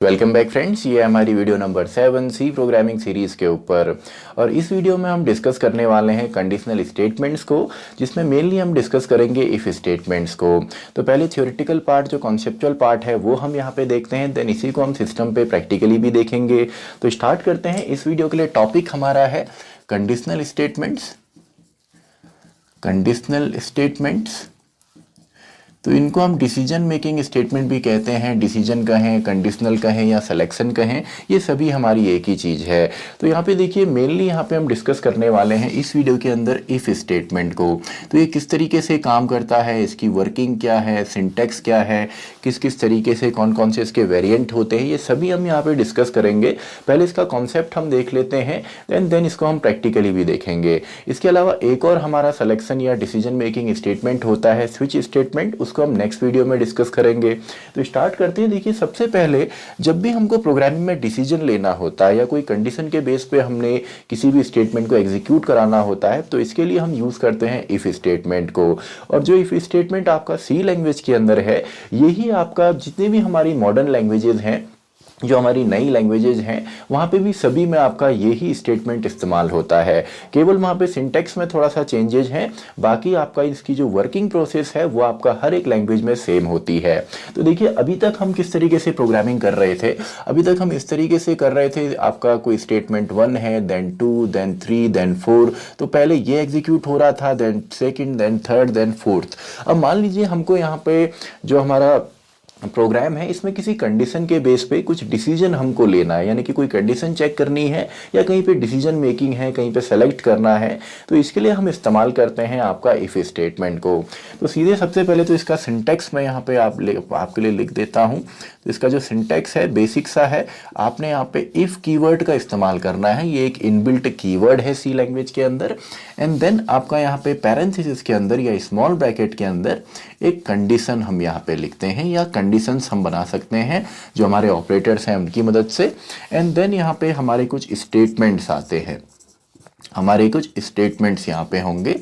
Welcome back friends, ये है हमारी video number 7 C programming series के ऊपर। और इस वीडियो में हम डिस्कस करने वाले हैं कंडीशनल स्टेटमेंट्स को, जिसमें मेनली हम डिस्कस करेंगे इफ़ स्टेटमेंट्स को। तो पहले थ्योरेटिकल पार्ट जो कॉन्सेप्चुअल पार्ट है वो हम यहाँ पे देखते हैं, देन इसी को हम सिस्टम पे प्रैक्टिकली भी देखेंगे। तो स्टार्ट करते हैं। इस वीडियो के लिए टॉपिक हमारा है कंडीशनल स्टेटमेंट्स। कंडीशनल स्टेटमेंट्स तो इनको हम डिसीजन मेकिंग स्टेटमेंट भी कहते हैं, डिसीजन कहें, कंडीशनल कहें या सिलेक्शन कहें, ये सभी हमारी एक ही चीज़ है। तो यहाँ पे देखिए मेनली यहाँ पे हम डिस्कस करने वाले हैं इस वीडियो के अंदर इफ़ स्टेटमेंट को। तो ये किस तरीके से काम करता है, इसकी वर्किंग क्या है, सिंटैक्स क्या है, किस किस तरीके से कौन कौन से इसके वेरिएंट होते हैं, ये सभी हम यहाँ पे डिस्कस करेंगे। पहले इसका कॉन्सेप्ट हम देख लेते हैं, देन इसको हम प्रैक्टिकली भी देखेंगे। इसके अलावा एक और हमारा सिलेक्शन या डिसीजन मेकिंग स्टेटमेंट होता है स्विच स्टेटमेंट, उसको हम नेक्स्ट वीडियो में डिस्कस करेंगे। तो स्टार्ट करते हैं। देखिए सबसे पहले जब भी हमको प्रोग्रामिंग में डिसीजन लेना होता है या कोई कंडीशन के बेस पे हमने किसी भी स्टेटमेंट को एग्जीक्यूट कराना होता है, तो इसके लिए हम यूज करते हैं इफ स्टेटमेंट को। और जो इफ स्टेटमेंट आपका सी लैंग्वेज के अंदर है, यही आपका जितने भी हमारी मॉडर्न लैंग्वेजेस हैं, जो हमारी नई लैंग्वेजेज हैं, वहाँ पे भी सभी में आपका यही स्टेटमेंट इस्तेमाल होता है। केवल वहाँ पे सिंटैक्स में थोड़ा सा चेंजेज हैं, बाकी आपका इसकी जो वर्किंग प्रोसेस है वो आपका हर एक लैंग्वेज में सेम होती है। तो देखिए अभी तक हम किस तरीके से प्रोग्रामिंग कर रहे थे, अभी तक हम इस तरीके से कर रहे थे, आपका कोई स्टेटमेंट 1 है, देन 2, देन 3, देन 4, तो पहले ये एग्जीक्यूट हो रहा था, then second, then third, then fourth. अब मान लीजिए हमको यहाँ पे जो हमारा प्रोग्राम है, इसमें किसी कंडीशन के बेस पे कुछ डिसीजन हमको लेना है, यानी कि कोई कंडीशन चेक करनी है या कहीं पे डिसीजन मेकिंग है, कहीं पे सेलेक्ट करना है, तो इसके लिए हम इस्तेमाल करते हैं आपका इफ स्टेटमेंट को। तो सीधे सबसे पहले तो इसका सिंटैक्स मैं यहाँ पे आपके लिए लिख देता हूँ। तो इसका जो सिंटैक्स है बेसिक सा है, आपने यहाँ पे इफ कीवर्ड का इस्तेमाल करना है, ये एक इनबिल्ट कीवर्ड है सी लैंग्वेज के अंदर। एंड देन आपका यहाँ पे पैरेंथेसिस के अंदर या स्मॉल ब्रैकेट के अंदर एक कंडीशन हम यहाँ पे लिखते हैं, या कंडीशंस हम बना सकते हैं जो हमारे ऑपरेटर्स हैं उनकी मदद से। एंड देन यहाँ पे हमारे कुछ स्टेटमेंट्स आते हैं, हमारे कुछ स्टेटमेंट्स यहाँ पे होंगे,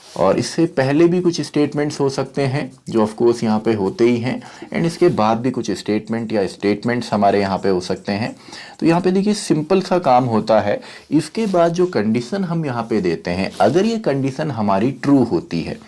और इससे पहले भी कुछ स्टेटमेंट्स हो सकते हैं जो ऑफ कोर्स यहाँ पे होते ही हैं, एंड इसके बाद भी कुछ स्टेटमेंट या स्टेटमेंट्स हमारे यहाँ पे हो सकते हैं। तो यहाँ पे देखिए सिंपल सा काम होता है। इसके बाद जो कंडीशन हम यहाँ पे देते हैं, अगर ये कंडीशन हमारी ट्रू होती है,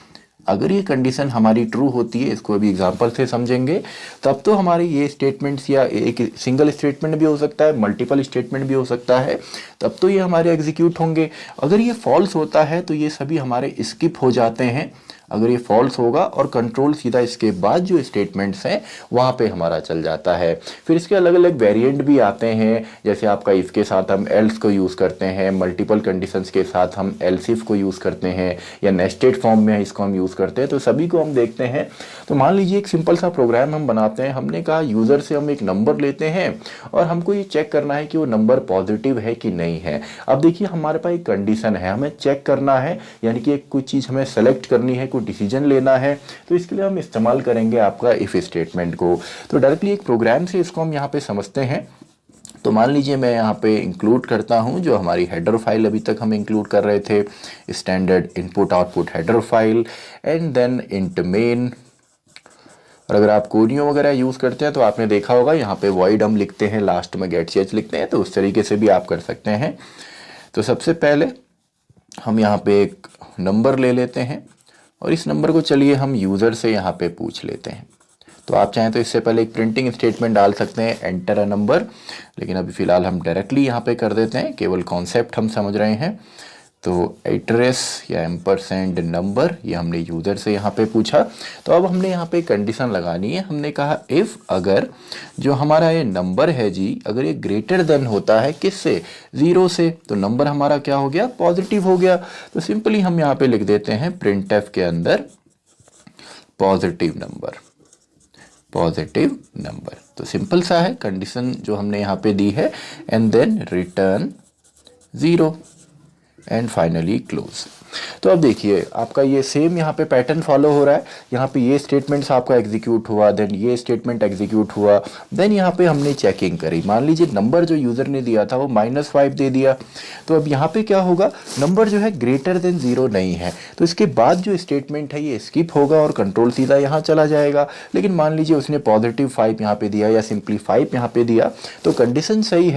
अगर ये कंडीशन हमारी ट्रू होती है, इसको अभी एग्जांपल से समझेंगे, तब तो हमारे ये स्टेटमेंट्स, या एक सिंगल स्टेटमेंट भी हो सकता है, मल्टीपल स्टेटमेंट भी हो सकता है, तब तो ये हमारे एग्जीक्यूट होंगे। अगर ये फॉल्स होता है तो ये सभी हमारे स्किप हो जाते हैं। अगर ये फॉल्स होगा और कंट्रोल सीधा इसके बाद जो स्टेटमेंट्स हैं वहाँ पे हमारा चल जाता है। फिर इसके अलग अलग वेरिएंट भी आते हैं, जैसे आपका इफ के साथ हम एल्स को यूज़ करते हैं, मल्टीपल कंडीशंस के साथ हम एल्स इफ को यूज़ करते हैं, या नेस्टेड फॉर्म में इसको हम यूज़ करते हैं। तो सभी को हम देखते हैं। तो मान लीजिए एक सिंपल सा प्रोग्राम हम बनाते हैं। हमने कहा यूज़र से हम एक नंबर लेते हैं और हमको ये चेक करना है कि वो नंबर पॉजिटिव है कि नहीं है। अब देखिए हमारे पास एक कंडीशन है, हमें चेक करना है, यानी कि कोई चीज़ हमें सेलेक्ट करनी है, कोई डिसीजन लेना है, तो इसके लिए हम इस्तेमाल करेंगे आपका इफ स्टेटमेंट को। तो डायरेक्टली एक प्रोग्राम से इसको हम यहाँ पे समझते हैं। तो मान लीजिए मैं यहाँ पे इंक्लूड करता हूँ जो हमारी हेडर फाइल अभी तक हम इंक्लूड कर रहे थे, standard input output header file, and then int main. और अगर आप कोडियों वगैरह यूज़ करते हैं तो आपने देखा होगा यहाँ पे वॉइड हम लिखते हैं, लास्ट में गेट ch लिखते हैं, तो उस तरीके से भी आप कर सकते हैं। तो सबसे पहले हम यहाँ पे एक नंबर ले लेते हैं, और इस नंबर को चलिए हम यूज़र से यहाँ पे पूछ लेते हैं। तो आप चाहें तो इससे पहले एक प्रिंटिंग स्टेटमेंट डाल सकते हैं, एंटर अ नंबर, लेकिन अभी फ़िलहाल हम डायरेक्टली यहाँ पे कर देते हैं, केवल कॉन्सेप्ट हम समझ रहे हैं। तो एड्रेस या एम्परसेंड नंबर, ये हमने यूज़र से यहाँ पे पूछा। तो अब हमने यहाँ पे कंडीशन लगानी है। हमने कहा इफ़, अगर जो हमारा ये नंबर है जी, अगर ये ग्रेटर देन होता है किससे, 0 से, तो नंबर हमारा क्या हो गया, पॉजिटिव हो गया। तो सिंपली हम यहाँ पे लिख देते हैं प्रिंटफ के अंदर पॉजिटिव नंबर, पॉजिटिव नंबर। तो सिंपल सा है, कंडीशन जो हमने यहाँ पे दी है, and then return 0 and finally close. तो अब देखिए आपका ये सेम यहाँ पे पैटर्न फॉलो हो रहा है। यहाँ पे ये स्टेटमेंट्स आपका एग्जीक्यूट हुआ, देन ये स्टेटमेंट एग्जीक्यूट हुआ, देन यहाँ पे हमने चेकिंग करी। मान लीजिए नंबर जो यूज़र ने दिया था वो -5 दे दिया, तो अब यहाँ पे क्या होगा, नंबर जो है ग्रेटर देन 0 नहीं है, तो इसके बाद जो स्टेटमेंट है ये स्किप होगा और कंट्रोल सीधा यहाँ चला जाएगा। लेकिन मान लीजिए उसने +5 यहाँ पे दिया या सिंपली 5 यहाँ पे दिया, तो कंडीशन सही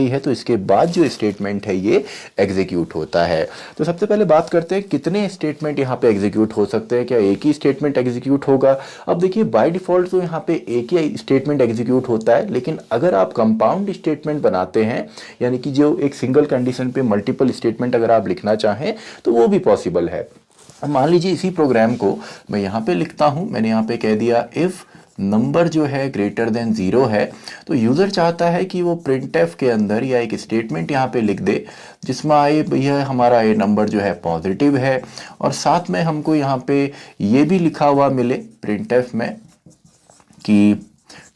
है, तो इसके बाद जो स्टेटमेंट है ये एग्जीक्यूट होता है। तो सबसे पहले बात करते हैं कितने स्टेटमेंट यहाँ पे एग्जीक्यूट हो सकते हैं, क्या एक ही स्टेटमेंट एग्जीक्यूट होगा। अब देखिए बाय डिफॉल्ट तो यहाँ पे एक ही स्टेटमेंट एग्जीक्यूट होता है, लेकिन अगर आप कंपाउंड स्टेटमेंट बनाते हैं, यानी कि जो एक सिंगल कंडीशन पे मल्टीपल स्टेटमेंट अगर आप लिखना चाहें तो वो भी पॉसिबल है। अब मान लीजिए इसी प्रोग्राम को मैं यहाँ पे लिखता हूँ, मैंने यहाँ पे कह दिया इफ़ नंबर जो है ग्रेटर देन 0 है, तो यूज़र चाहता है कि वो printf के अंदर या एक स्टेटमेंट यहाँ पे लिख दे जिसमें आए भैया हमारा ये नंबर जो है पॉजिटिव है, और साथ में हमको यहाँ पे ये भी लिखा हुआ मिले printf में कि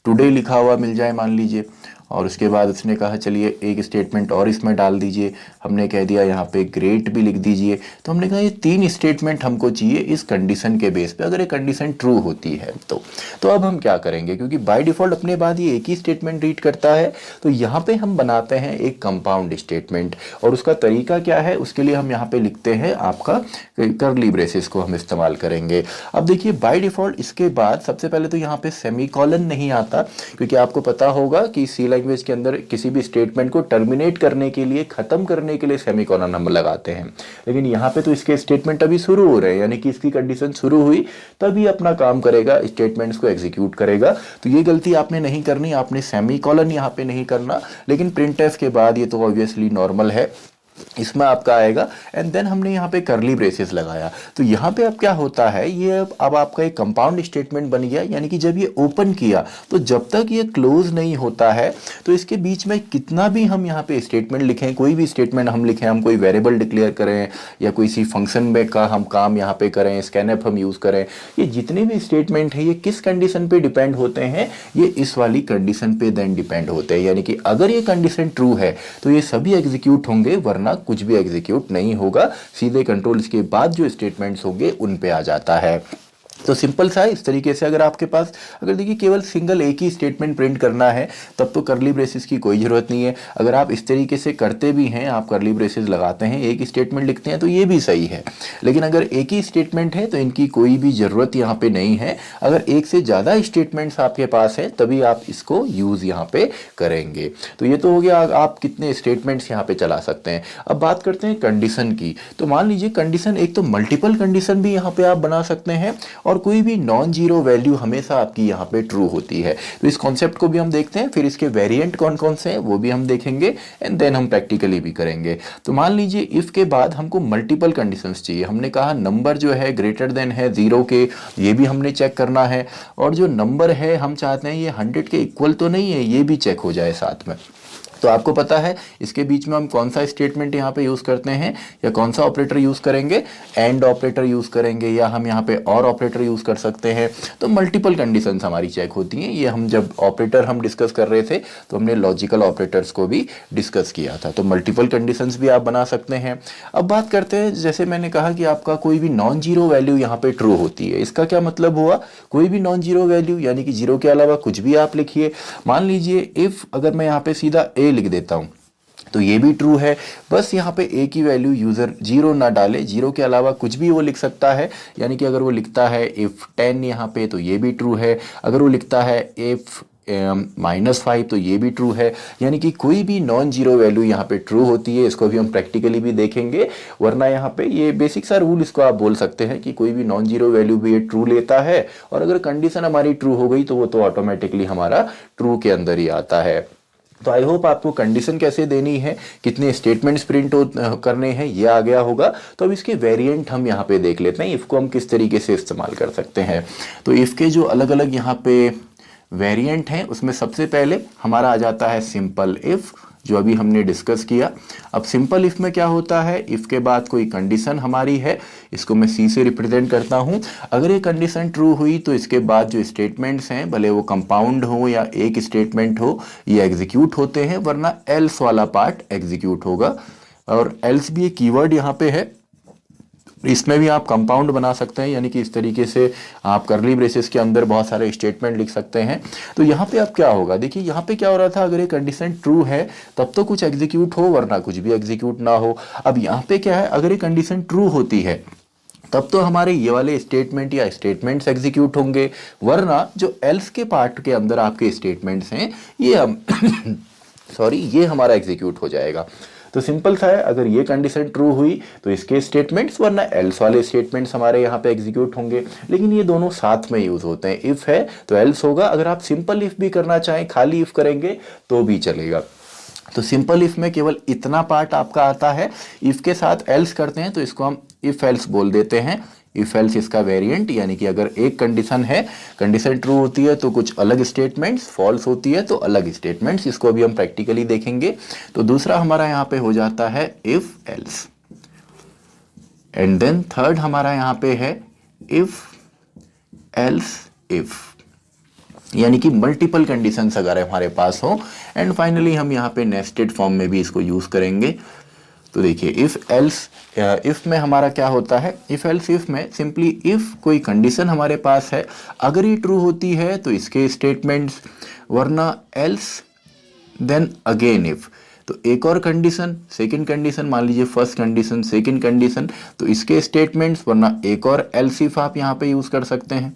टुडे लिखा हुआ मिल जाए मान लीजिए। और उसके बाद उसने कहा चलिए एक स्टेटमेंट और इसमें डाल दीजिए, हमने कह दिया यहाँ पे ग्रेट भी लिख दीजिए। तो हमने कहा ये 3 स्टेटमेंट हमको चाहिए इस कंडीशन के बेस पे, अगर ये कंडीशन ट्रू होती है तो अब हम क्या करेंगे, क्योंकि बाय डिफ़ॉल्ट अपने बाद ये एक ही स्टेटमेंट रीड करता है, तो यहाँ पे हम बनाते हैं एक कंपाउंड स्टेटमेंट। और उसका तरीका क्या है, उसके लिए हम यहाँ पे लिखते हैं आपका कर्ली ब्रेसेस को हम इस्तेमाल करेंगे। अब देखिए बाय डिफ़ॉल्ट इसके बाद सबसे पहले तो यहाँ पे सेमीकोलन नहीं आता, क्योंकि आपको पता होगा कि सी लैंग्वेज के अंदर किसी भी स्टेटमेंट को टर्मिनेट करने के लिए, खत्म करने के लिए सेमीकोलन हम लगाते हैं। लेकिन यहाँ पे तो इसके स्टेटमेंट अभी शुरू हो रहे हैं, यानी कि इसकी कंडीशन शुरू हुई तभी अपना काम करेगा, स्टेटमेंट्स को एग्जीक्यूट करेगा। तो ये गलती आपने नहीं करनी, आपने सेमीकोलन यहाँ पे नहीं करना। लेकिन प्रिंटफ के बाद ये तो ऑब्वियसली नॉर्मल है, इसमें आपका आएगा। एंड देन हमने यहाँ पे कर्ली ब्रेसेस लगाया, तो यहाँ पे अब क्या होता है, ये अब आपका एक कंपाउंड स्टेटमेंट बन गया, यानी कि जब ये ओपन किया तो जब तक ये क्लोज नहीं होता है तो इसके बीच में कितना भी हम यहाँ पे स्टेटमेंट लिखें, कोई भी स्टेटमेंट हम लिखें, हम कोई वेरिएबल डिक्लेयर करें या कोई सी फंक्शन में का हम काम यहाँ पे करें, स्कैनएफ हम यूज़ करें, ये जितने भी स्टेटमेंट है ये किस कंडीशन पे डिपेंड होते हैं, ये इस वाली कंडीशन पे देन डिपेंड होते हैं। यानी कि अगर ये कंडीशन ट्रू है तो ये सभी एग्जीक्यूट होंगे, वरना कुछ भी एग्जीक्यूट नहीं होगा, सीधे कंट्रोल इसके बाद जो स्टेटमेंट्स होंगे उन पे आ जाता है। तो सिंपल सा है। इस तरीके से अगर आपके पास, अगर देखिए केवल सिंगल एक ही स्टेटमेंट प्रिंट करना है तब तो कर्ली ब्रेसेस की कोई ज़रूरत नहीं है। अगर आप इस तरीके से करते भी हैं, आप कर्ली ब्रेसेस लगाते हैं, एक स्टेटमेंट लिखते हैं, तो ये भी सही है। लेकिन अगर एक ही स्टेटमेंट है तो इनकी कोई भी ज़रूरत यहाँ पे नहीं है। अगर एक से ज़्यादा स्टेटमेंट्स आपके पास हैं तभी आप इसको यूज़ यहाँ पे करेंगे। तो ये तो हो गया आप कितने स्टेटमेंट्स यहाँ पे चला सकते हैं। अब बात करते हैं कंडीशन की। तो मान लीजिए कंडीशन, एक तो मल्टीपल कंडीशन भी यहाँ पे आप बना सकते हैं, और कोई भी नॉन जीरो वैल्यू हमेशा आपकी यहाँ पे ट्रू होती है। तो इस कॉन्सेप्ट को भी हम देखते हैं, फिर इसके वेरिएंट कौन कौन से हैं वो भी हम देखेंगे, एंड देन हम प्रैक्टिकली भी करेंगे। तो मान लीजिए इफ के बाद हमको मल्टीपल कंडीशंस चाहिए। हमने कहा नंबर जो है ग्रेटर देन है 0 के, ये भी हमने चेक करना है, और जो नंबर है हम चाहते हैं ये 100 के इक्वल तो नहीं है, ये भी चेक हो जाए साथ में। तो आपको पता है इसके बीच में हम कौन सा स्टेटमेंट यहाँ पे यूज़ करते हैं या कौन सा ऑपरेटर यूज़ करेंगे, एंड ऑपरेटर यूज़ करेंगे, या हम यहाँ पे और ऑपरेटर यूज़ कर सकते हैं। तो मल्टीपल कंडीशंस हमारी चेक होती हैं। ये हम जब ऑपरेटर हम डिस्कस कर रहे थे तो हमने लॉजिकल ऑपरेटर्स को भी डिस्कस किया था। तो मल्टीपल कंडीशंस भी आप बना सकते हैं। अब बात करते हैं, जैसे मैंने कहा कि आपका कोई भी नॉन जीरो वैल्यू यहाँ पे ट्रू होती है। इसका क्या मतलब हुआ, कोई भी नॉन जीरो वैल्यू यानी कि जीरो के अलावा कुछ भी आप लिखिए। मान लीजिए इफ अगर मैं यहाँ पे सीधा ए लिख देता हूं तो ये भी ट्रू है। बस यहाँ पे ए की वैल्यू यूजर 0 ना डाले, 0 के अलावा कुछ भी वो लिख सकता है। यानी कि अगर वो लिखता है इफ 10 यहाँ पे तो ये भी ट्रू है, अगर वो लिखता है इफ -5 तो ये भी ट्रू है। यानी कि कोई भी नॉन जीरो वैल्यू यहाँ पे ट्रू होती है। इसको भी हम प्रैक्टिकली भी देखेंगे, वरना यहाँ पे ये बेसिक सा रूल इसको आप बोल सकते हैं कि कोई भी नॉन जीरो वैल्यू भी ये ट्रू लेता है, और अगर कंडीशन हमारी ट्रू हो गई तो वो तो ऑटोमेटिकली हमारा ट्रू के अंदर ही आता है। तो आई होप आपको कंडीशन कैसे देनी है, कितने स्टेटमेंट्स प्रिंट करने हैं, ये आ गया होगा। तो अब इसके वेरिएंट हम यहाँ पे देख लेते हैं, इफ को हम किस तरीके से इस्तेमाल कर सकते हैं। तो इफ के जो अलग अलग यहाँ पे वेरिएंट हैं उसमें सबसे पहले हमारा आ जाता है सिंपल इफ, जो अभी हमने डिस्कस किया। अब सिंपल इफ में क्या होता है, इफ के बाद कोई कंडीशन हमारी है, इसको मैं सी से रिप्रेजेंट करता हूं। अगर ये कंडीशन ट्रू हुई तो इसके बाद जो स्टेटमेंट्स हैं, भले वो कंपाउंड हो या एक स्टेटमेंट हो, ये एग्जीक्यूट होते हैं, वरना एल्स वाला पार्ट एग्जीक्यूट होगा। और एल्स भी एक कीवर्ड यहाँ पे है, इसमें भी आप कंपाउंड बना सकते हैं, यानी कि इस तरीके से आप कर्ली ब्रेसेस के अंदर बहुत सारे स्टेटमेंट लिख सकते हैं। तो यहाँ पे अब क्या होगा, देखिए यहाँ पे क्या हो रहा था, अगर ये कंडीशन ट्रू है तब तो कुछ एग्जीक्यूट हो, वरना कुछ भी एग्जीक्यूट ना हो। अब यहाँ पे क्या है, अगर ये कंडीशन ट्रू होती है तब तो हमारे ये वाले स्टेटमेंट या स्टेटमेंट्स एग्जीक्यूट होंगे, वरना जो एल्स के पार्ट के अंदर आपके स्टेटमेंट्स हैं ये हम सॉरी ये हमारा एग्जीक्यूट हो जाएगा। तो सिंपल सा है, अगर ये कंडीशन ट्रू हुई तो इसके स्टेटमेंट्स, वरना एल्स वाले स्टेटमेंट्स हमारे यहाँ पे एग्जीक्यूट होंगे। लेकिन ये दोनों साथ में यूज होते हैं, इफ है तो एल्स होगा, अगर आप सिंपल इफ भी करना चाहें, खाली इफ करेंगे तो भी चलेगा। तो सिंपल इफ में केवल इतना पार्ट आपका आता है, इफ के साथ एल्स करते हैं तो इसको हम इफ एल्स बोल देते हैं। इफ एल्स इसका वेरिएंट, यानी कि अगर एक कंडीशन है, कंडीशन ट्रू होती है तो कुछ अलग स्टेटमेंट्स, फॉल्स होती है तो अलग स्टेटमेंट्स, इसको अभी हम प्रैक्टिकली देखेंगे। तो दूसरा हमारा यहाँ पे हो जाता है if else, and then third हमारा यहाँ पे है इफ एल्स इफ, यानी कि मल्टीपल कंडीशंस अगर हमारे पास हो। एंड फाइनली हम यहाँ पे नेस्टेड फॉर्म में भी इसको यूज करेंगे। तो देखिए इफ एल्स इफ में हमारा क्या होता है, इफ एल्स इफ में सिंपली इफ कोई कंडीशन हमारे पास है, अगर ये ट्रू होती है तो इसके स्टेटमेंट्स, वरना एल्स देन अगेन इफ। तो एक और कंडीशन, सेकंड कंडीशन, मान लीजिए फर्स्ट कंडीशन सेकंड कंडीशन, तो इसके स्टेटमेंट्स, वरना एक और एल्स इफ आप यहाँ पे यूज कर सकते हैं।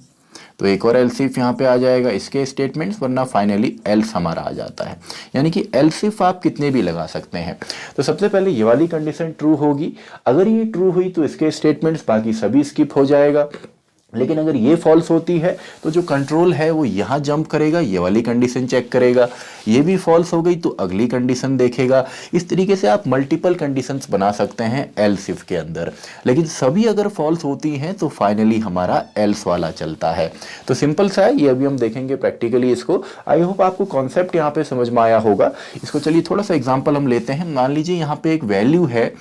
तो एक और एल्स इफ यहाँ पे आ जाएगा, इसके स्टेटमेंट्स, वरना फाइनली एल्स हमारा आ जाता है। यानी कि एल्स इफ आप कितने भी लगा सकते हैं। तो सबसे पहले ये वाली कंडीशन ट्रू होगी, अगर ये ट्रू हुई तो इसके स्टेटमेंट्स बाकी सभी स्किप हो जाएगा। लेकिन अगर ये फॉल्स होती है तो जो कंट्रोल है वो यहाँ जंप करेगा, ये वाली कंडीशन चेक करेगा, ये भी फॉल्स हो गई तो अगली कंडीशन देखेगा। इस तरीके से आप मल्टीपल कंडीशंस बना सकते हैं एल्स इफ के अंदर। लेकिन सभी अगर फॉल्स होती हैं तो फाइनली हमारा एल्स वाला चलता है। तो सिंपल सा है, ये अभी हम देखेंगे प्रैक्टिकली इसको। आई होप आपको कॉन्सेप्ट यहाँ पे समझ में आया होगा। इसको चलिए थोड़ा सा एग्जाम्पल हम लेते हैं। मान लीजिए यहाँ पे एक वैल्यू है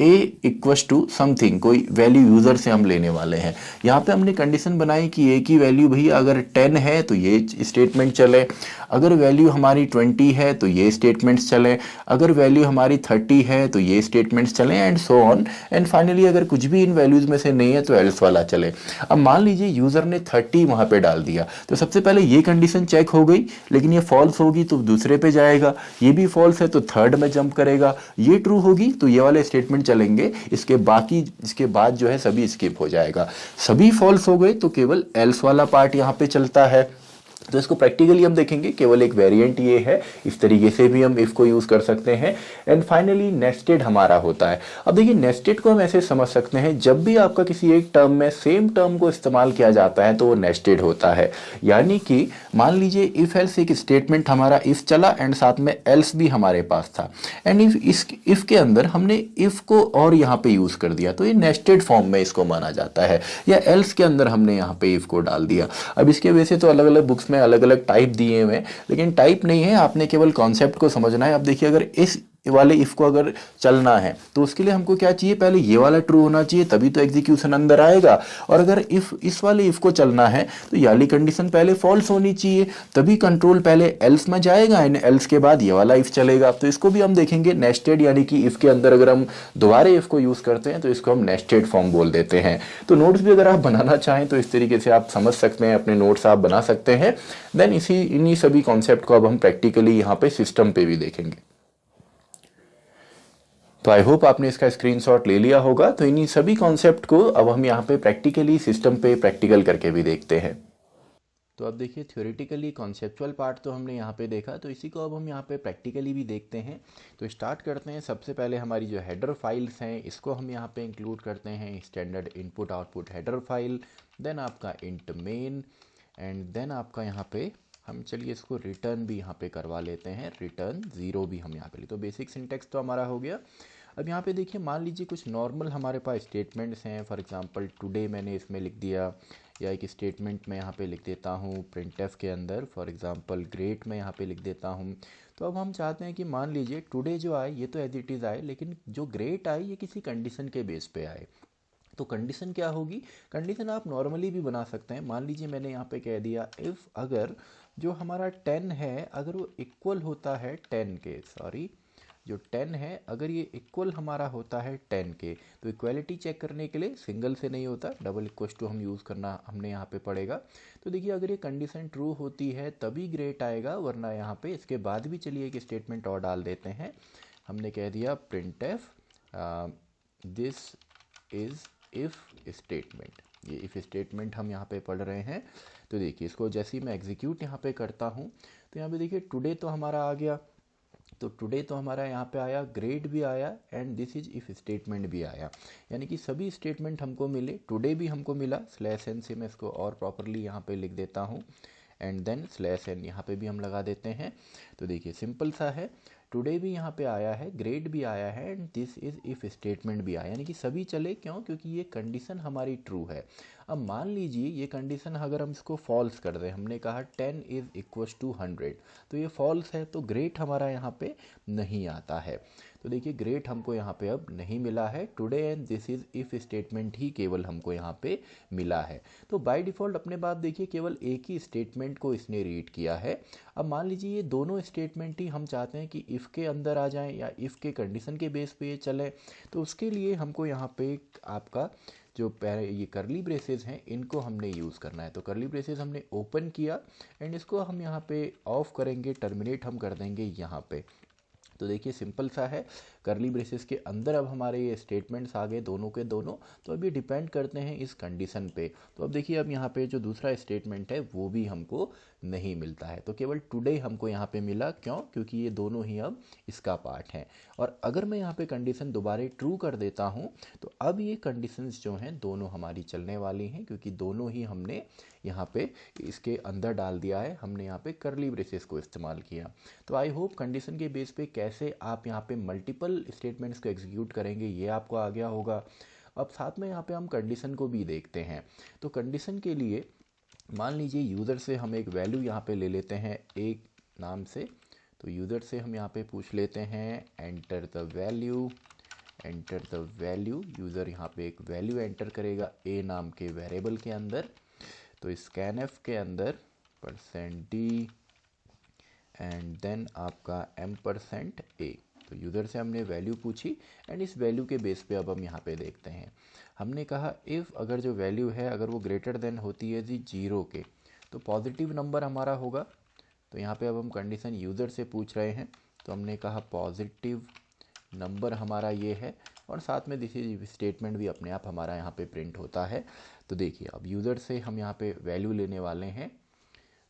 a इक्वस टू समथिंग, कोई वैल्यू यूजर से हम लेने वाले हैं। यहाँ पे हमने कंडीशन बनाई कि a की वैल्यू भैया अगर 10 है तो ये स्टेटमेंट चले, अगर वैल्यू हमारी 20 है तो ये स्टेटमेंट्स चले, अगर वैल्यू हमारी 30 है तो ये स्टेटमेंट्स चले, and so on. And finally अगर कुछ भी इन वैल्यूज में से नहीं है तो एल्स वाला चले। अब मान लीजिए यूजर ने 30 वहां पे डाल दिया, तो सबसे पहले ये कंडीशन चेक हो गई, लेकिन ये फॉल्स होगी तो दूसरे पे जाएगा, ये भी फॉल्स है तो थर्ड में जंप करेगा, ये ट्रू होगी तो ये वाले स्टेटमेंट चलेंगे, इसके बाद जो है सभी स्किप हो जाएगा। सभी फॉल्स हो गए तो केवल एल्स वाला पार्ट यहाँ पे चलता है। तो इसको प्रैक्टिकली हम देखेंगे, केवल एक वेरिएंट ये है, इस तरीके से भी हम इफ को यूज कर सकते हैं। एंड फाइनली नेस्टेड हमारा होता है। अब देखिए नेस्टेड को हम ऐसे समझ सकते हैं, जब भी आपका किसी एक टर्म में सेम टर्म को इस्तेमाल किया जाता है तो वो नेस्टेड होता है। यानी कि मान लीजिए इफ एल्स एक स्टेटमेंट हमारा इफ चला एंड साथ में एल्स भी हमारे पास था, एंड इफ के अंदर हमने इफ को और यहाँ पे यूज कर दिया तो ये नेस्टेड फॉर्म में इसको माना जाता है। या एल्स के अंदर हमने यहाँ पे इफ को डाल दिया। अब इसके वजह से तो अलग अलग बुक्स में अलग अलग टाइप दिए हुए हैं, लेकिन टाइप नहीं है, आपने केवल कॉन्सेप्ट को समझना है। अब देखिए अगर इस वाले इफ को अगर चलना है तो उसके लिए हमको क्या चाहिए, पहले ये वाला ट्रू होना चाहिए तभी तो एग्जीक्यूशन अंदर आएगा। और अगर इफ इस वाले इफ को चलना है तो ये वाली कंडीशन पहले फॉल्स होनी चाहिए, तभी कंट्रोल पहले एल्स में जाएगा एंड एल्स के बाद ये वाला इफ चलेगा। तो इसको भी हम देखेंगे नेस्टेड, यानी कि इफ के अंदर अगर हम दोबारा इफ को यूज करते हैं तो इसको हम नेस्टेड फॉर्म बोल देते हैं। तो नोट्स भी अगर आप बनाना चाहें तो इस तरीके से आप समझ सकते हैं, अपने नोट्स आप बना सकते हैं। देन इन्हीं सभी कॉन्सेप्ट को अब हम प्रैक्टिकली यहाँ पे सिस्टम पे भी देखेंगे। तो आई होप आपने इसका स्क्रीनशॉट ले लिया होगा। तो इन्हीं सभी कॉन्सेप्ट को अब हम यहाँ पे प्रैक्टिकली सिस्टम पे प्रैक्टिकल करके भी देखते हैं। तो अब देखिए थ्योरेटिकली कॉन्सेप्चुअल पार्ट तो हमने यहाँ पे देखा, तो इसी को अब हम यहाँ पे प्रैक्टिकली भी देखते हैं। तो स्टार्ट करते हैं। सबसे पहले हमारी जो हेडर फाइल्स हैं इसको हम यहाँ पे इंक्लूड करते हैं, standard input output header file, then आपका इंट मेन, एंड देन आपका यहाँ पे हम चलिए इसको रिटर्न भी यहाँ पे करवा लेते हैं, रिटर्न 0 भी हम यहाँ पे। तो बेसिक सिंटेक्स तो हमारा हो गया। अब यहाँ पे देखिए मान लीजिए कुछ नॉर्मल हमारे पास स्टेटमेंट्स हैं। फॉर एग्जांपल टुडे मैंने इसमें लिख दिया, या एक स्टेटमेंट मैं यहाँ पे लिख देता हूँ प्रिंटफ के अंदर, फॉर एग्जांपल ग्रेट मैं यहाँ पे लिख देता हूँ। तो अब हम चाहते हैं कि मान लीजिए टुडे जो आए ये तो एज इट इज़ आए, लेकिन जो ग्रेट आए ये किसी कंडीशन के बेस पे आए। तो कंडीशन क्या होगी, कंडीशन आप नॉर्मली भी बना सकते हैं। मान लीजिए मैंने यहाँ पे कह दिया इफ़ अगर जो हमारा 10 है अगर वो इक्वल होता है 10 के, सॉरी जो 10 है अगर ये इक्वल हमारा होता है 10 के, तो इक्वलिटी चेक करने के लिए सिंगल से नहीं होता, डबल इक्वल टू हम यूज़ करना हमने यहाँ पे पड़ेगा। तो देखिए अगर ये कंडीशन ट्रू होती है तभी ग्रेट आएगा, वरना यहाँ पे इसके बाद भी चलिए एक स्टेटमेंट और डाल देते हैं। हमने कह दिया printf this is if statement. ये इफ़ स्टेटमेंट हम यहाँ पे पढ़ रहे हैं। तो देखिए इसको जैसे ही मैं एग्जीक्यूट यहाँ पे करता हूँ तो यहाँ पे देखिए टुडे तो हमारा आ गया, तो टुडे तो हमारा यहाँ पे आया, ग्रेड भी आया and this is if statement भी आया, यानी कि सभी स्टेटमेंट हमको मिले। टुडे भी हमको मिला, स्लैश एन से मैं इसको और प्रॉपरली यहाँ पे लिख देता हूँ एंड देन स्लैश एन यहाँ पे भी हम लगा देते हैं। तो देखिए सिंपल सा है, टुडे भी यहाँ पे आया है, ग्रेड भी आया है and this is if statement भी आया, यानी कि सभी चले। क्यों? क्योंकि ये कंडीशन हमारी ट्रू है। अब मान लीजिए ये कंडीशन अगर हम इसको फॉल्स कर दें, हमने कहा 10 इज़ इक्वल टू 100, तो ये फॉल्स है, तो ग्रेट हमारा यहाँ पे नहीं आता है। तो देखिए ग्रेट हमको यहाँ पे अब नहीं मिला है, today and this is if statement ही केवल हमको यहाँ पे मिला है। तो बाय डिफ़ॉल्ट अपने बात देखिए केवल एक ही स्टेटमेंट को इसने रीड किया है। अब मान लीजिए ये दोनों स्टेटमेंट ही हम चाहते हैं कि इफ़ के अंदर आ जाएं या इफ़ के कंडीशन के बेस पे ये चले, तो उसके लिए हमको यहाँ पे आपका जो ये करली ब्रेसेस हैं इनको हमने यूज़ करना है। तो करली ब्रेसेस हमने ओपन किया एंड इसको हम यहाँ पे ऑफ करेंगे, टर्मिनेट हम कर देंगे यहाँ पे। तो देखिए सिंपल सा है, करली ब्रेसेस के अंदर अब हमारे ये स्टेटमेंट्स आ गए दोनों के दोनों। तो अभी डिपेंड करते हैं इस कंडीशन पे। तो अब देखिए अब यहाँ पे जो दूसरा स्टेटमेंट है वो भी हमको नहीं मिलता है, तो केवल टुडे हमको यहाँ पे मिला। क्यों? क्योंकि ये दोनों ही अब इसका पार्ट हैं। और अगर मैं यहाँ पे कंडीशन दोबारा ट्रू कर देता हूँ तो अब ये कंडीशंस जो हैं दोनों हमारी चलने वाली हैं, क्योंकि दोनों ही हमने यहाँ पे इसके अंदर डाल दिया है, हमने यहाँ पे करली ब्रेसेस को इस्तेमाल किया। तो आई होप कंडीशन के बेस पे कैसे आप यहाँ पे मल्टीपल स्टेटमेंट्स को एग्जीक्यूट करेंगे ये आपको आ गया होगा। अब साथ में यहाँ पे हम कंडीशन को भी देखते हैं। तो कंडीशन के लिए मान लीजिए यूज़र से हम एक वैल्यू यहाँ पे ले लेते हैं एक नाम से। तो यूज़र से हम यहाँ पे पूछ लेते हैं enter the value, enter the value. User यहाँ पे एक वैल्यू एंटर करेगा ए नाम के वेरिएबल के अंदर। तो स्कैनएफ के अंदर %d एंड देन आपका m%a। तो यूज़र से हमने वैल्यू पूछी एंड इस वैल्यू के बेस पे अब हम यहाँ पे देखते हैं। हमने कहा इफ़ अगर जो वैल्यू है अगर वो ग्रेटर देन होती है जी 0 के, तो पॉजिटिव नंबर हमारा होगा। तो यहाँ पे अब हम कंडीशन यूज़र से पूछ रहे हैं, तो हमने कहा पॉजिटिव नंबर हमारा ये है और साथ में दिस इज स्टेटमेंट भी अपने आप हमारा यहाँ पे प्रिंट होता है। तो देखिए अब यूज़र से हम यहाँ पे वैल्यू लेने वाले हैं।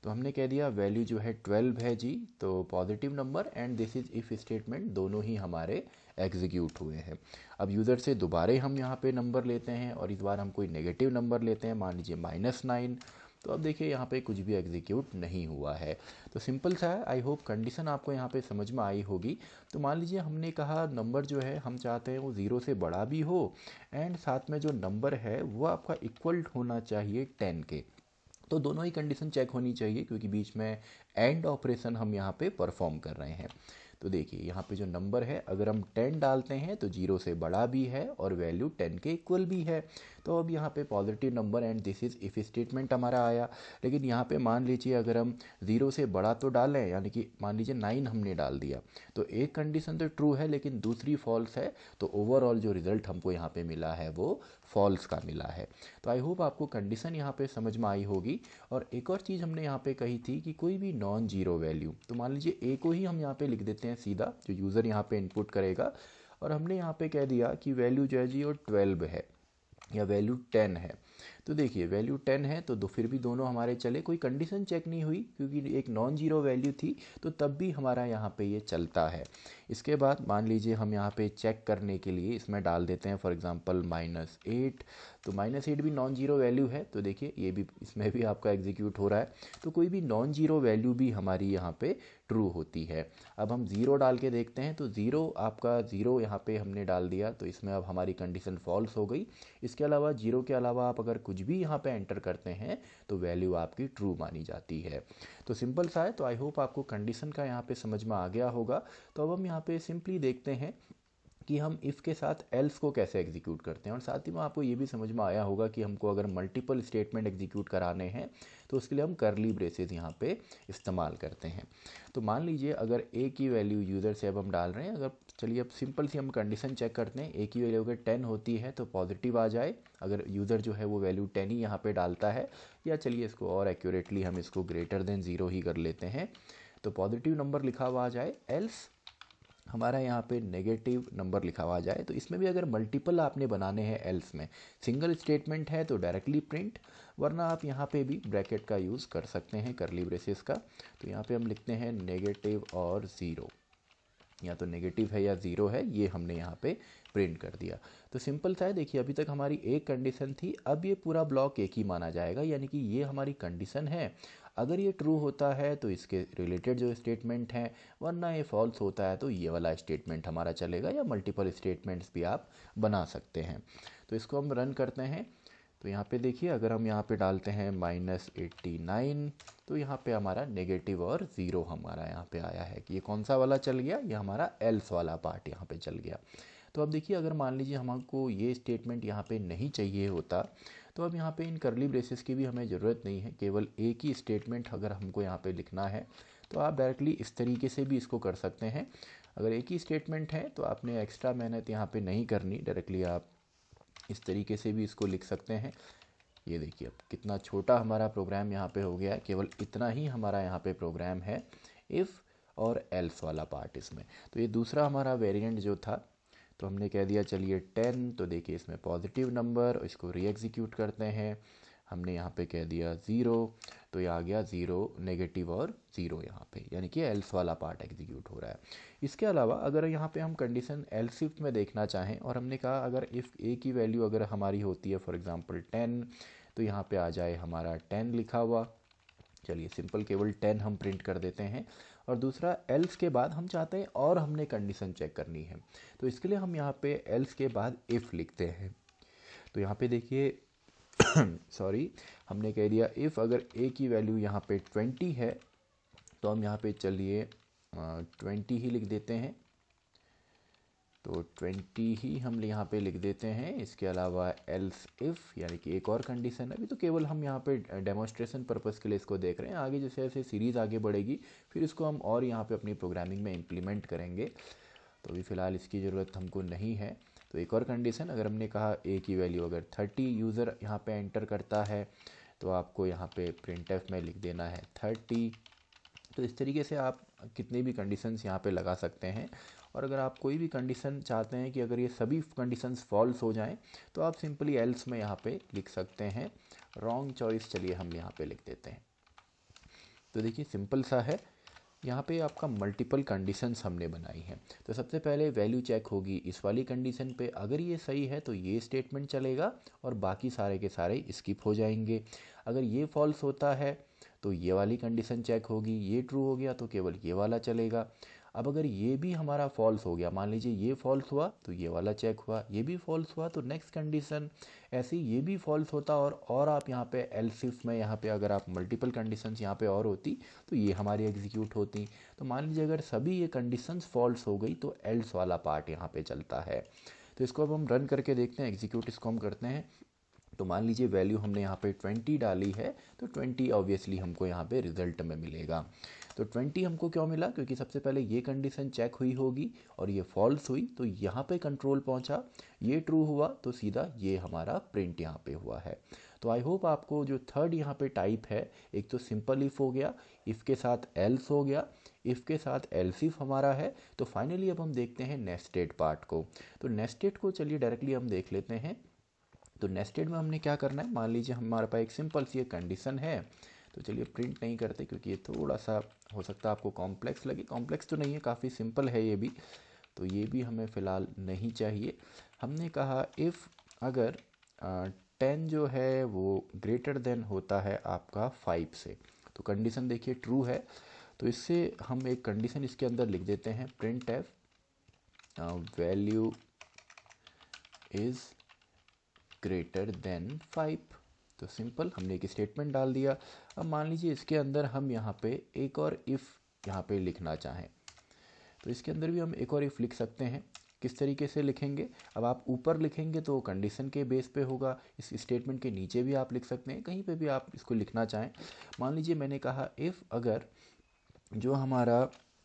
तो हमने कह दिया वैल्यू जो है 12 है जी, तो positive number and this is if statement दोनों ही हमारे एग्जीक्यूट हुए हैं। अब यूज़र से दोबारा हम यहाँ पे नंबर लेते हैं और इस बार हम कोई नेगेटिव नंबर लेते हैं, मान लीजिए -9। तो अब देखिए यहाँ पे कुछ भी एग्जीक्यूट नहीं हुआ है। तो सिंपल सा है, आई होप कंडीशन आपको यहाँ पे समझ में आई होगी। तो मान लीजिए हमने कहा नंबर जो है हम चाहते हैं वो 0 से बड़ा भी हो एंड साथ में जो नंबर है वो आपका इक्वल होना चाहिए 10 के। तो दोनों ही कंडीशन चेक होनी चाहिए क्योंकि बीच में एंड ऑपरेशन हम यहाँ पे परफॉर्म कर रहे हैं। तो देखिए यहाँ पे जो नंबर है अगर हम 10 डालते हैं तो 0 से बड़ा भी है और वैल्यू 10 के इक्वल भी है। तो अब यहाँ पे positive number and this is if statement हमारा आया। लेकिन यहाँ पे मान लीजिए अगर हम 0 से बड़ा तो डालें, यानी कि मान लीजिए 9 हमने डाल दिया, तो एक कंडीशन तो ट्रू है लेकिन दूसरी फॉल्स है, तो ओवरऑल जो रिज़ल्ट हमको यहाँ पे मिला है वो फॉल्स का मिला है। तो आई होप आपको कंडीशन यहाँ पे समझ में आई होगी। और एक और चीज़ हमने यहाँ पे कही थी कि कोई भी नॉन जीरो वैल्यू, तो मान लीजिए ए को ही हम यहाँ पे लिख देते हैं सीधा, जो यूज़र यहाँ पे इनपुट करेगा, और हमने यहाँ पे कह दिया कि वैल्यू जो है जी वो 12 है या वैल्यू 10 है। तो देखिए वैल्यू 10 है तो फिर भी दोनों हमारे चले, कोई कंडीशन चेक नहीं हुई क्योंकि एक नॉन जीरो वैल्यू थी, तो तब भी हमारा यहाँ पे ये चलता है। इसके बाद मान लीजिए हम यहाँ पे चेक करने के लिए इसमें डाल देते हैं फॉर एग्जांपल -8। तो -8 भी नॉन जीरो वैल्यू है, तो देखिए ये भी इसमें भी आपका एग्जीक्यूट हो रहा है। तो कोई भी नॉन जीरो वैल्यू भी हमारी यहाँ पे ट्रू होती है। अब हम 0 डाल के देखते हैं, तो 0 आपका 0 यहाँ पे हमने डाल दिया, तो इसमें अब हमारी कंडीशन फॉल्स हो गई। इसके अलावा 0 के अलावा आप अगर कुछ भी यहाँ पे एंटर करते हैं तो वैल्यू आपकी ट्रू मानी जाती है। तो सिंपल सा है। तो आई होप आपको कंडीशन का यहाँ पे समझ में आ गया होगा। तो अब हम यहाँ पे सिंपली देखते हैं कि हम इफ़ के साथ एल्स को कैसे एग्जीक्यूट करते हैं। और साथ ही में आपको ये भी समझ में आया होगा कि हमको अगर मल्टीपल स्टेटमेंट एग्जीक्यूट कराने हैं तो उसके लिए हम करली ब्रेसेस यहाँ पे इस्तेमाल करते हैं। तो मान लीजिए अगर ए की वैल्यू यूज़र से अब हम डाल रहे हैं, अगर चलिए अब सिंपल सी हम कंडीशन चेक करते हैं, ए की वैल्यू अगर 10 होती है तो पॉजिटिव आ जाए, अगर यूज़र जो है वो वैल्यू 10 ही यहाँ पे डालता है, या चलिए इसको और एक्यूरेटली हम इसको ग्रेटर देन 0 ही कर लेते हैं तो पॉजिटिव नंबर लिखा हुआ आ जाए, एल्स हमारा यहाँ पे नेगेटिव नंबर लिखा हुआ जाए। तो इसमें भी अगर मल्टीपल आपने बनाने हैं एल्स में, सिंगल स्टेटमेंट है तो डायरेक्टली प्रिंट, वरना आप यहाँ पे भी ब्रैकेट का यूज़ कर सकते हैं करली ब्रेसेस का। तो यहाँ पे हम लिखते हैं नेगेटिव और 0, या तो नेगेटिव है या 0 है, ये हमने यहाँ पे प्रिंट कर दिया। तो सिंपल सा है, देखिए अभी तक हमारी एक कंडीशन थी, अब ये पूरा ब्लॉक एक ही माना जाएगा, यानी कि ये हमारी कंडीशन है। अगर ये ट्रू होता है तो इसके रिलेटेड जो स्टेटमेंट हैं, वरना ये फॉल्स होता है तो ये वाला स्टेटमेंट हमारा चलेगा, या मल्टीपल स्टेटमेंट्स भी आप बना सकते हैं। तो इसको हम रन करते हैं। तो यहाँ पे देखिए अगर हम यहाँ पे डालते हैं -89, तो यहाँ पे हमारा नेगेटिव और 0 हमारा यहाँ पे आया है कि ये कौन सा वाला चल गया, ये हमारा एल्स वाला पार्ट यहाँ पे चल गया। तो अब देखिए अगर मान लीजिए हमको ये स्टेटमेंट यहाँ पे नहीं चाहिए होता, तो अब यहाँ पे इन करली ब्रेसेस की भी हमें ज़रूरत नहीं है, केवल एक ही स्टेटमेंट अगर हमको यहाँ पे लिखना है तो आप डायरेक्टली इस तरीके से भी इसको कर सकते हैं। अगर एक ही स्टेटमेंट है तो आपने एक्स्ट्रा मेहनत यहाँ पे नहीं करनी, डायरेक्टली आप इस तरीके से भी इसको लिख सकते हैं। ये देखिए अब कितना छोटा हमारा प्रोग्राम यहाँ पे हो गया है, केवल इतना ही हमारा यहाँ पे प्रोग्राम है, इफ़ और एल्स वाला पार्ट इसमें। तो ये दूसरा हमारा वेरिएंट जो था, तो हमने कह दिया चलिए 10, तो देखिए इसमें पॉजिटिव नंबर, इसको री एग्जीक्यूट करते हैं, हमने यहाँ पे कह दिया 0, तो ये आ गया 0 नेगेटिव और 0 यहाँ पे, यानी कि एल्स वाला पार्ट एग्जीक्यूट हो रहा है। इसके अलावा अगर यहाँ पे हम कंडीशन एल्स इफ में देखना चाहें, और हमने कहा अगर इफ़ ए की वैल्यू अगर हमारी होती है फॉर एग्जांपल 10, तो यहाँ पे आ जाए हमारा 10 लिखा हुआ, चलिए सिंपल केवल 10 हम प्रिंट कर देते हैं। और दूसरा एल्स के बाद हम चाहते हैं और हमने कंडीशन चेक करनी है, तो इसके लिए हम यहाँ पे एल्स के बाद इफ़ लिखते हैं। तो यहाँ पे देखिए सॉरी, हमने कह दिया इफ़ अगर ए की वैल्यू यहाँ पे 20 है, तो हम यहाँ पे चलिए 20 ही लिख देते हैं। तो 20 ही हम यहाँ पे लिख देते हैं। इसके अलावा एल्स इफ़, यानी कि एक और कंडीशन है। अभी तो केवल हम यहाँ पे डेमोन्स्ट्रेशन पर्पज़ के लिए इसको देख रहे हैं, आगे जैसे जैसे सीरीज़ आगे बढ़ेगी फिर इसको हम और यहाँ पे अपनी प्रोग्रामिंग में इम्प्लीमेंट करेंगे, तो अभी फ़िलहाल इसकी ज़रूरत हमको नहीं है। तो एक और कंडीशन, अगर हमने कहा ए की वैल्यू अगर 30 यूज़र यहाँ पे एंटर करता है, तो आपको यहाँ पे printf में लिख देना है 30। तो इस तरीके से आप कितनी भी कंडीशंस यहाँ पे लगा सकते हैं। और अगर आप कोई भी कंडीशन चाहते हैं कि अगर ये सभी कंडीशंस फॉल्स हो जाएं, तो आप सिंपली एल्स में यहाँ पे लिख सकते हैं रॉन्ग चॉइस, चलिए हम यहाँ पे लिख देते हैं। तो देखिए सिंपल सा है, यहाँ पे आपका मल्टीपल कंडीशंस हमने बनाई हैं। तो सबसे पहले वैल्यू चेक होगी इस वाली कंडीशन पे, अगर ये सही है तो ये स्टेटमेंट चलेगा और बाकी सारे के सारे स्किप हो जाएंगे। अगर ये फॉल्स होता है तो ये वाली कंडीशन चेक होगी, ये ट्रू हो गया तो केवल ये वाला चलेगा। अब अगर ये भी हमारा फॉल्स हो गया, मान लीजिए ये फॉल्स हुआ तो ये वाला चेक हुआ, ये भी फॉल्स हुआ तो नेक्स्ट कंडीशन, ऐसे ही ये भी फॉल्स होता। और आप यहाँ पे एल्स इफ में यहाँ पे अगर आप मल्टीपल कंडीशंस यहाँ पे और होती तो ये हमारी एग्जीक्यूट होती। तो मान लीजिए अगर सभी ये कंडीशंस फॉल्स हो गई तो एल्स वाला पार्ट यहाँ पे चलता है। तो इसको अब हम रन करके देखते हैं, एग्जीक्यूट इसको हम करते हैं। तो मान लीजिए वैल्यू हमने यहाँ पे 20 डाली है, तो 20 ऑब्वियसली हमको यहाँ पे रिजल्ट में मिलेगा। तो 20 हमको क्यों मिला, क्योंकि सबसे पहले ये कंडीशन चेक हुई होगी और ये फॉल्स हुई तो यहाँ पे कंट्रोल पहुँचा, ये ट्रू हुआ तो सीधा ये हमारा प्रिंट यहाँ पे हुआ है। तो आई होप आपको जो थर्ड यहाँ पे टाइप है, एक तो सिंपल इफ़ हो गया, इफ़ के साथ एल्स हो गया, इफ़ के साथ एल्स इफ हमारा है। तो फाइनली अब हम देखते हैं नेस्टेड पार्ट को। तो नेस्टेड को चलिए डायरेक्टली हम देख लेते हैं। तो नेस्टेड में हमने क्या करना है, मान लीजिए हमारे पास एक सिंपल सी एक कंडीशन है, तो चलिए प्रिंट नहीं करते क्योंकि ये थोड़ा सा हो सकता है आपको कॉम्प्लेक्स लगे। कॉम्प्लेक्स तो नहीं है, काफ़ी सिंपल है ये भी, तो ये भी हमें फ़िलहाल नहीं चाहिए। हमने कहा इफ़ अगर 10 जो है वो ग्रेटर देन होता है आपका 5 से, तो कंडीशन देखिए ट्रू है। तो इससे हम एक कंडीशन इसके अंदर लिख देते हैं printf value is greater than 5। तो सिंपल हमने एक स्टेटमेंट डाल दिया। अब मान लीजिए इसके अंदर हम यहाँ पे एक और इफ़ यहाँ पे लिखना चाहें, तो इसके अंदर भी हम एक और इफ़ लिख सकते हैं। किस तरीके से लिखेंगे, अब आप ऊपर लिखेंगे तो कंडीशन के बेस पे होगा, इस स्टेटमेंट के नीचे भी आप लिख सकते हैं, कहीं पे भी आप इसको लिखना चाहें। मान लीजिए मैंने कहा इफ़ अगर जो हमारा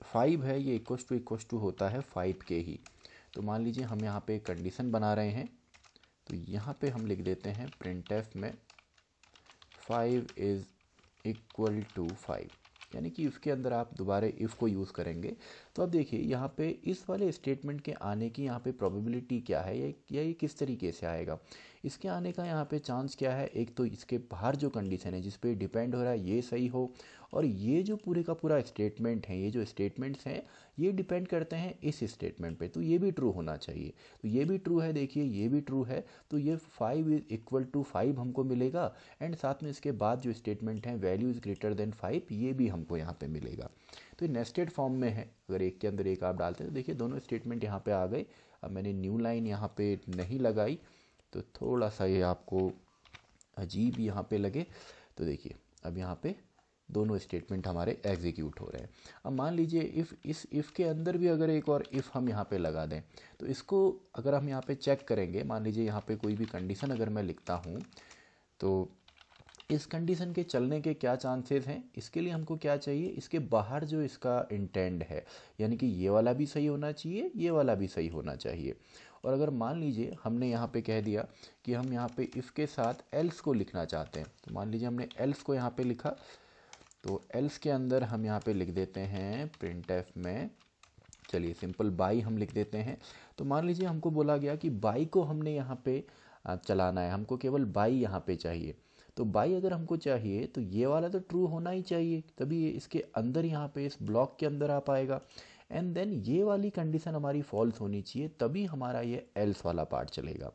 5 है ये इक्वस टू होता है 5 के ही, तो मान लीजिए हम यहाँ पे एक कंडीशन बना रहे हैं, तो यहाँ पे हम लिख देते हैं printf में 5 इज़ इक्वल टू 5, यानी कि इसके अंदर आप दोबारा इफ़ को यूज़ करेंगे। तो अब देखिए यहाँ पे इस वाले स्टेटमेंट के आने की यहाँ पे प्रोबेबिलिटी क्या है, या ये किस तरीके से आएगा। इसके आने का यहाँ पे चांस क्या है, एक तो इसके बाहर जो कंडीशन है जिस पे डिपेंड हो रहा है ये सही हो, और ये जो पूरे का पूरा स्टेटमेंट है, ये जो स्टेटमेंट्स हैं ये डिपेंड करते हैं इस स्टेटमेंट पे, तो ये भी ट्रू होना चाहिए। तो ये भी ट्रू है, देखिए ये भी ट्रू है, तो ये 5 इज इक्वल टू 5 हमको मिलेगा, एंड साथ में इसके बाद जो स्टेटमेंट है वैल्यू इज़ ग्रेटर देन 5 ये भी हमको यहाँ पे मिलेगा। तो ये नेस्टेड फॉर्म में है, अगर एक के अंदर एक आप डालते हैं तो देखिए दोनों स्टेटमेंट यहाँ पे आ गए। अब मैंने न्यू लाइन यहाँ पे नहीं लगाई तो थोड़ा सा ये आपको अजीब यहाँ पे लगे, तो देखिए अब यहाँ पे दोनों स्टेटमेंट हमारे एग्जीक्यूट हो रहे हैं। अब मान लीजिए इस इफ़ के अंदर भी अगर एक और इफ़ हम यहाँ पे लगा दें, तो इसको अगर हम यहाँ पे चेक करेंगे, मान लीजिए यहाँ पे कोई भी कंडीशन अगर मैं लिखता हूँ तो इस कंडीशन के चलने के क्या चांसेस हैं, इसके लिए हमको क्या चाहिए, इसके बाहर जो इसका इंटेंड है, यानी कि ये वाला भी सही होना चाहिए, ये वाला भी सही होना चाहिए। और अगर मान लीजिए हमने यहाँ पे कह दिया कि हम यहाँ पे इफ़ के साथ एल्स को लिखना चाहते हैं, तो मान लीजिए हमने एल्स को यहाँ पे लिखा, तो एल्स के अंदर हम यहाँ पे लिख देते हैं printf में, चलिए सिंपल बाई हम लिख देते हैं। तो मान लीजिए हमको बोला गया कि बाई को हमने यहाँ पे चलाना है, हमको केवल बाई यहाँ पे चाहिए। तो बाई अगर हमको चाहिए तो ये वाला तो ट्रू होना ही चाहिए, तभी ये इसके अंदर यहाँ पे इस ब्लॉक के अंदर आ पाएगा, एंड देन ये वाली कंडीशन हमारी फॉल्स होनी चाहिए, तभी हमारा ये एल्स वाला पार्ट चलेगा।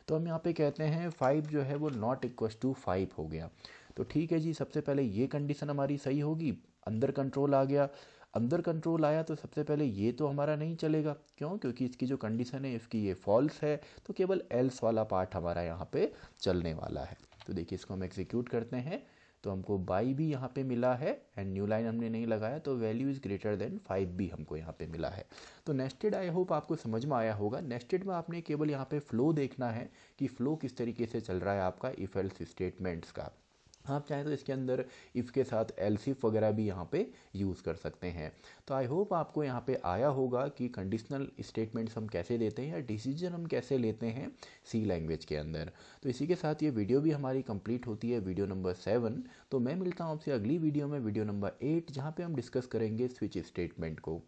तो हम यहाँ पे कहते हैं 5 जो है वो नॉट इक्वल टू 5 हो गया। तो ठीक है जी, सबसे पहले ये कंडीशन हमारी सही होगी, अंदर कंट्रोल आ गया, अंदर कंट्रोल आया तो सबसे पहले ये तो हमारा नहीं चलेगा, क्यों, क्योंकि इसकी जो कंडीशन है इसकी ये फॉल्स है, तो केवल एल्स वाला पार्ट हमारा यहाँ पे चलने वाला है। तो देखिए इसको हम एग्जीक्यूट करते हैं, तो हमको बाई भी यहाँ पे मिला है, एंड न्यू लाइन हमने नहीं लगाया, तो वैल्यू इज़ ग्रेटर देन 5 भी हमको यहाँ पे मिला है। तो नेस्टेड आई होप आपको समझ में आया होगा। नेस्टेड में आपने केवल यहाँ पे फ्लो देखना है कि फ्लो किस तरीके से चल रहा है आपका इफ एल्स स्टेटमेंट्स का। आप चाहें तो इसके अंदर इफ़ के साथ एल्स इफ वगैरह भी यहाँ पे यूज़ कर सकते हैं। तो आई होप आपको यहाँ पे आया होगा कि कंडीशनल स्टेटमेंट्स हम कैसे देते हैं या डिसीजन हम कैसे लेते हैं सी लैंग्वेज के अंदर। तो इसी के साथ ये वीडियो भी हमारी कंप्लीट होती है, वीडियो नंबर 7। तो मैं मिलता हूँ आपसे अगली वीडियो में, वीडियो नंबर 8, जहाँ पे हम डिस्कस करेंगे स्विच स्टेटमेंट को।